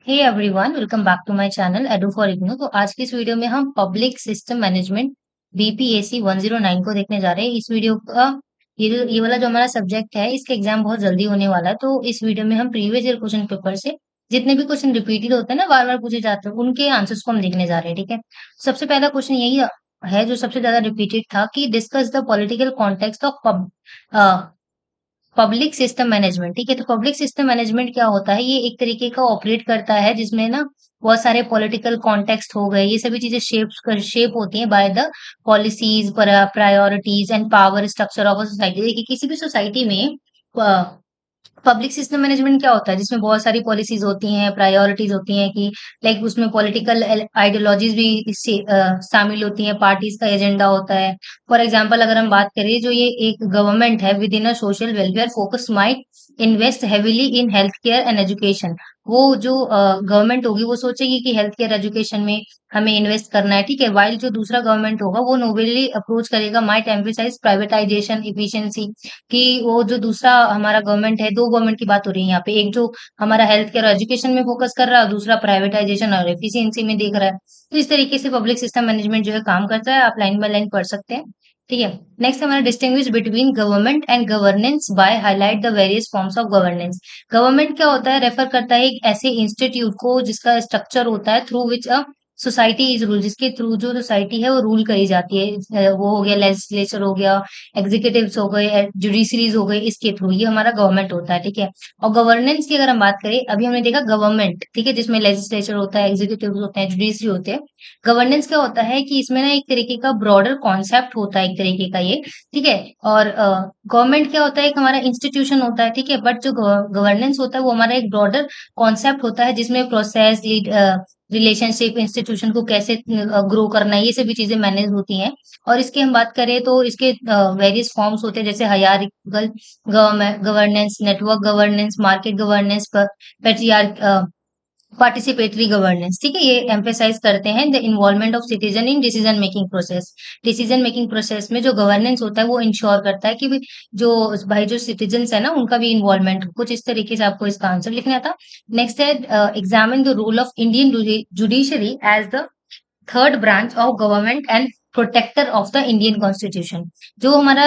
Hey everyone, welcome back to my channel Edu for IGNOU. तो आज की इस वीडियो में हम पब्लिक सिस्टम मैनेजमेंट बीपीएससी 109 को देखने जा रहे हैं। इस वीडियो का ये वाला जो हमारा सब्जेक्ट है, इसका एग्जाम बहुत जल्दी होने वाला है। तो इस वीडियो में हम प्रीवियस ईयर क्वेश्चन पेपर से जितने भी क्वेश्चन रिपीटेड होते हैं ना, बार बार पूछे जाते हैं, उनके आंसर्स को हम देखने जा रहे हैं। ठीक है, सबसे पहला क्वेश्चन यही है जो सबसे ज्यादा रिपीटेड था कि discuss the political context of public system management. ठीक है, तो पब्लिक सिस्टम मैनेजमेंट क्या होता है? ये एक तरीके का ऑपरेट करता है जिसमें ना बहुत सारे पॉलिटिकल कॉन्टेक्स्ट हो गए, ये सभी चीजें शेप होती हैं by the policies, priorities and power structure of a society. देखिए, किसी भी सोसाइटी में पब्लिक सिस्टम मैनेजमेंट क्या होता है? जिसमें बहुत सारी पॉलिसीज होती हैं, प्रायोरिटीज होती हैं, कि लाइक उसमें पॉलिटिकल आइडियोलॉजीज भी शामिल होती हैं, पार्टीज का एजेंडा होता है। फॉर एग्जाम्पल, अगर हम बात करें, जो ये एक गवर्नमेंट है with in a social welfare focus might invest heavily in health care and education. वो जो गवर्नमेंट होगी वो सोचेगी कि हेल्थ केयर एजुकेशन में हमें इन्वेस्ट करना है। ठीक है, वाइल जो दूसरा गवर्नमेंट होगा वो नोवेली अप्रोच करेगा, माइट एम्फेसाइज प्राइवेटाइजेशन इफिशियंसी। कि वो जो दूसरा हमारा गवर्नमेंट है, दो गवर्नमेंट की बात हो रही है यहाँ पे, एक जो हमारा हेल्थ केयर और एजुकेशन में फोकस कर रहा है, दूसरा प्राइवेटाइजेशन और एफिशिएंसी में देख रहा है। तो इस तरीके से पब्लिक सिस्टम मैनेजमेंट जो है काम करता है। आप लाइन बाय लाइन पढ़ सकते हैं। ठीक है, नेक्स्ट हमारा distinguish between government and governance by highlight the various forms of governance. Government क्या होता है? रेफर करता है एक ऐसे इंस्टीट्यूट को जिसका स्ट्रक्चर होता है through which a society is rule, जिसके थ्रू जो सोसाइटी है वो रूल करी जाती है। वो हो गया लेजिस्लेचर, हो गया एग्जीक्यूटिव्स, हो गए जुडिशरीज, हो गए, इसके थ्रू ये हमारा गवर्नमेंट होता है। ठीक है, और गवर्नेंस की अगर हम बात करें, अभी हमने देखा गवर्नमेंट, ठीक है, जिसमें लेजिस्लेचर होता है, एग्जीक्यूटिव होते हैं, जुडिशरी होते हैं। गवर्नेंस क्या होता है कि इसमें ना एक तरीके का ब्रॉडर कॉन्सेप्ट होता है, एक तरीके का ये। ठीक है, और गवर्नमेंट क्या होता है? एक हमारा इंस्टीट्यूशन होता है। ठीक है, बट जो गवर्नेंस होता है वो हमारा एक ब्रॉडर कॉन्सेप्ट होता है, जिसमें प्रोसेस, रिलेशनशिप, इंस्टीट्यूशन को कैसे ग्रो करना है, ये सभी चीजें मैनेज होती हैं। और इसकी हम बात करें तो इसके वेरियस फॉर्म्स होते हैं, जैसे hierarchical governance, network governance, market governance, participatory governance. ठीक है, ये एम्फेसाइज करते हैं the involvement of citizen in decision making process. Decision making process में जो गवर्नेंस होता है वो इंश्योर करता है कि जो भाई जो सिटीजन्स है ना, उनका भी इन्वॉल्वमेंट हो। कुछ इस तरीके से आपको इसका आंसर लिखना था। नेक्स्ट है, examine the role of Indian judiciary as the third branch of government and protector of the Indian constitution. जो हमारा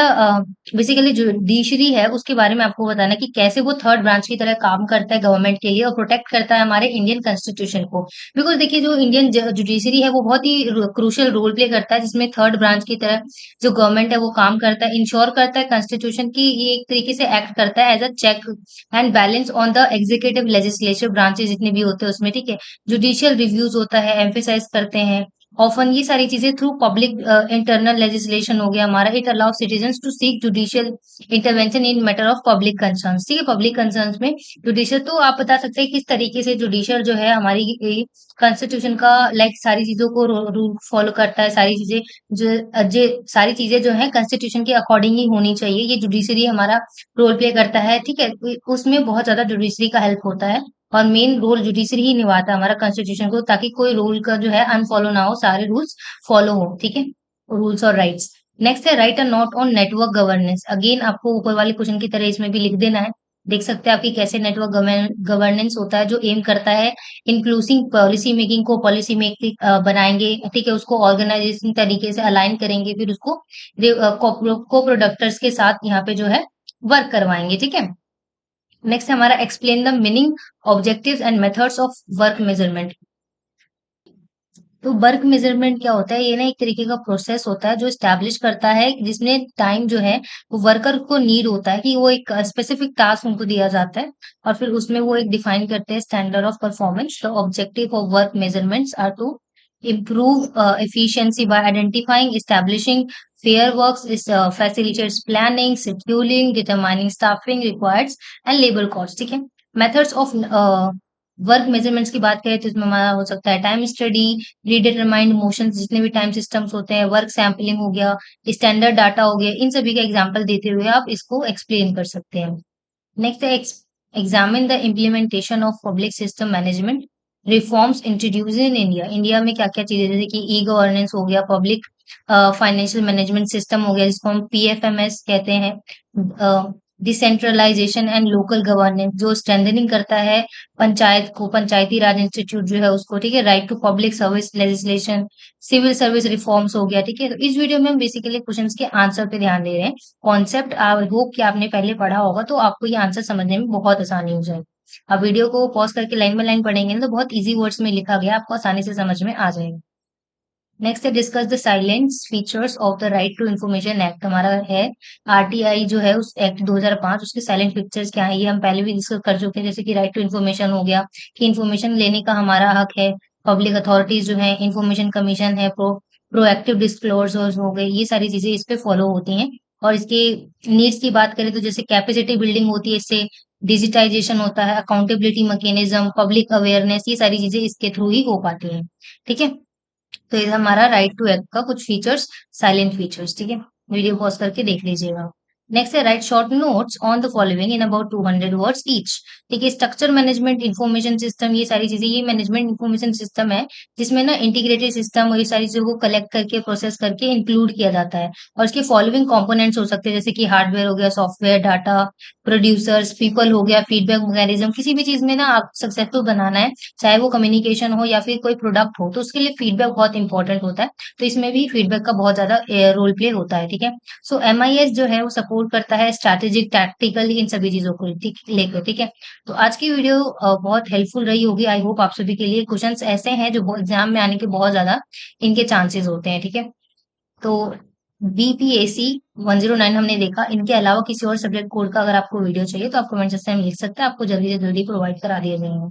बेसिकली जुडिशरी है, उसके बारे में आपको बताना है कि कैसे वो थर्ड ब्रांच की तरह काम करता है गवर्नमेंट के लिए, और प्रोटेक्ट करता है हमारे इंडियन कॉन्स्टिट्यूशन को। बिकॉज देखिए, जो इंडियन जुडिशरी है वो बहुत ही क्रूशियल रोल प्ले करता है, जिसमें थर्ड ब्रांच की तरह जो गवर्नमेंट है वो काम करता है, इंश्योर करता है कॉन्स्टिट्यूशन की, ये एक तरीके से एक्ट करता है as a check and balance on the executive legislative branches जितने भी होते हैं उसमें। ठीक है, जुडिशियल रिव्यूज होता है, एम्फेसाइज करते हैं ऑफन ये सारी चीजें थ्रू पब्लिक इंटरनल लेजिस्लेशन हो गया हमारा। It allow citizens to seek judicial intervention in matter of public concerns. ठीक है, पब्लिक कंसर्न्स में जुडिशियल, तो आप बता सकते हैं किस तरीके से जुडिशियल जो है हमारी कॉन्स्टिट्यूशन का लाइक सारी चीजों को रूल फॉलो करता है। सारी चीजें जो सारी चीजें जो है कॉन्स्टिट्यूशन के अकॉर्डिंग ही होनी चाहिए, ये जुडिशरी हमारा रोल प्ले करता है। ठीक है, उसमें बहुत ज्यादा जुडिशरी का हेल्प होता है, और मेन रोल जुडिशरी ही निभाता है हमारा कॉन्स्टिट्यूशन को, ताकि कोई रूल का जो है अनफॉलो ना हो, सारे रूल्स फॉलो हो। ठीक है, रूल्स और राइट्स। नेक्स्ट है, right a note on network governance. Again आपको ऊपर वाले क्वेश्चन की तरह इसमें भी लिख देना है। देख सकते हैं आपकी कैसे नेटवर्क गवर्नेंस होता है, जो एम करता है इंक्लूसिव पॉलिसी मेकिंग को, पॉलिसी मेकिंग बनाएंगे। ठीक है, उसको ऑर्गेनाइजेशन तरीके से अलाइन करेंगे, फिर उसको को प्रोडक्टर्स के साथ यहाँ पे जो है वर्क करवाएंगे। ठीक है, नेक्स्ट हमारा explain the meaning, objectives and methods of work measurement. तो वर्क मेजरमेंट क्या होता है? ये ना एक तरीके का प्रोसेस होता है जो स्टैब्लिश करता है, जिसमें टाइम जो है वो वर्कर को नीड होता है कि वो एक स्पेसिफिक टास्क उनको दिया जाता है, और फिर उसमें वो एक डिफाइन करते हैं standard of performance. The objective of work measurements are to improve efficiency by identifying, establishing fair works, is facilitates planning, scheduling, determining staffing required and labor costs। ठीक है, methods of वर्क मेजरमेंट्स की बात करें तो इसमें हमारा हो सकता है टाइम स्टडी, प्रीडिटरमाइंड मोशन, जितने भी टाइम सिस्टम्स होते हैं, वर्क सैम्पलिंग हो गया, स्टैंडर्ड डाटा हो गया, इन सभी का एग्जाम्पल देते हुए आप इसको एक्सप्लेन कर सकते हैं। नेक्स्ट है, examine the implementation of public system management reforms introduce in India. India में क्या क्या चीजें, जैसे कि ई गवर्नेंस हो गया, पब्लिक फाइनेंशियल मैनेजमेंट सिस्टम हो गया, जिसको हम पीएफएमएस कहते हैं, डिसेंट्रलाइजेशन एंड लोकल गवर्नेंस, जो स्ट्रेंथनिंग करता है पंचायत को, पंचायती राज इंस्टीट्यूट जो है उसको, ठीक है। Right to public service legislation, civil service reforms हो गया, ठीक है। तो इस वीडियो में हम बेसिकली क्वेश्चंस के आंसर पे ध्यान दे रहे हैं। कॉन्सेप्ट आई होप कि आपने पहले पढ़ा होगा, तो आपको ये आंसर समझने में बहुत आसानी हो जाएगी। अब वीडियो को पॉज करके लाइन बाय लाइन पढ़ेंगे ना, तो बहुत इजी वर्ड्स में लिखा गया, आपको आसानी से समझ में आ जाएगा। नेक्स्ट है discuss the salient features of the right to information act. हमारा है आरटीआई जो है उस एक्ट 2005, उसके साइलेंट फीचर्स क्या है ये हम पहले भी डिस्कस कर चुके हैं। जैसे कि राइट टू इन्फॉर्मेशन हो गया, कि इन्फॉर्मेशन लेने का हमारा हक है। पब्लिक अथॉरिटीज जो है, इन्फॉर्मेशन कमीशन है, प्रोएक्टिव डिस्क्लोजर्स हो गए, ये सारी चीजें इस पे फॉलो होती हैं। और इसके नीड्स की बात करें तो जैसे कैपेसिटी बिल्डिंग होती है इससे, डिजिटाइजेशन होता है, अकाउंटेबिलिटी मैकेनिज्म, पब्लिक अवेयरनेस, ये सारी चीजें इसके थ्रू ही हो पाती हैं, ठीक है। तो ये हमारा राइट टू एक्ट का कुछ फीचर्स, साइलेंट फीचर्स, ठीक है। वीडियो पॉज करके देख लीजिएगा। नेक्स्ट है right short notes on the following in about 200 words each. ठीक है, स्ट्रक्चर मैनेजमेंट इंफॉर्मेशन सिस्टम, ये सारी चीजें, ये मैनेजमेंट इंफॉर्मेशन सिस्टम है जिसमें ना इंटीग्रेटेड सिस्टम और ये सारी चीजों को कलेक्ट करके प्रोसेस करके इंक्लूड किया जाता है। और इसके फॉलोइंग कंपोनेंट्स हो सकते हैं, जैसे कि हार्डवेयर हो गया, सॉफ्टवेयर, डाटा, प्रोड्यूसर्स, पीपल हो गया, फीडबैक मैकेनिज्म। किसी भी चीज में ना आप सक्सेसफुल बनाना है, चाहे वो कम्युनिकेशन हो या फिर कोई प्रोडक्ट हो, तो उसके लिए फीडबैक बहुत इंपॉर्टेंट होता है। तो इसमें भी फीडबैक का बहुत ज्यादा रोल प्ले होता है, ठीक है। सो एमआईएस जो है वो सपोर्ट करता है स्ट्रैटेजिक, टैक्टिकल, इन सभी चीजों को ठीक लेकर, ठीक है। तो आज की वीडियो बहुत हेल्पफुल रही होगी, आई होप आप सभी के लिए। क्वेश्चंस ऐसे हैं जो एग्जाम में आने के बहुत ज्यादा इनके चांसेस होते हैं, ठीक है। तो बीपीएससी 109 हमने देखा, इनके अलावा किसी और सब्जेक्ट कोड का अगर आपको वीडियो चाहिए तो आप कमेंट सेक्शन में लिख सकते हैं, आपको जल्दी से जल्दी प्रोवाइड करा दिया जाएगा।